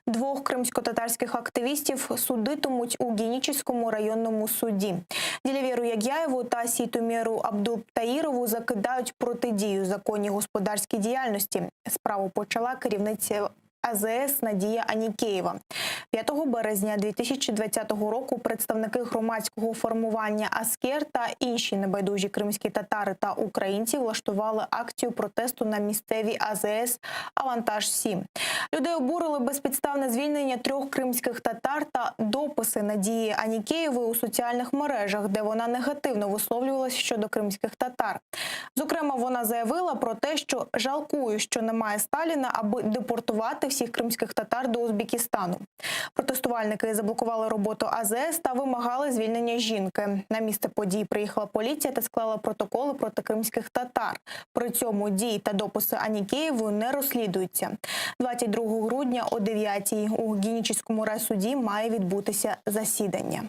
Двох кримсько-татарських активістів судитимуть у Генічеському районному суді. Ділявєру Ягяєву та Сітумєру Абдултаїрову закидають протидію законній господарській діяльності. Справу почала керівниця АЗС Надія Анікеєва. 5 березня 2020 року представники громадського формування «Аскер» та інші небайдужі кримські татари та українці влаштували акцію протесту на місцевій АЗС «Авантаж-7». Людей обурили безпідставне звільнення 3 кримських татар та дописи Надії Анікеєвої у соціальних мережах, де вона негативно висловлювалася щодо кримських татар. Зокрема, вона заявила про те, що жалкує, що немає Сталіна, аби депортувати всіх кримських татар до Узбекистану. Протестувальники заблокували роботу АЗС та вимагали звільнення жінки. На місце подій приїхала поліція та склала протоколи проти кримських татар. При цьому дії та дописи Анікеєвої не розслідуються. 22 грудня о 9-й у Генічеському райсуді має відбутися засідання.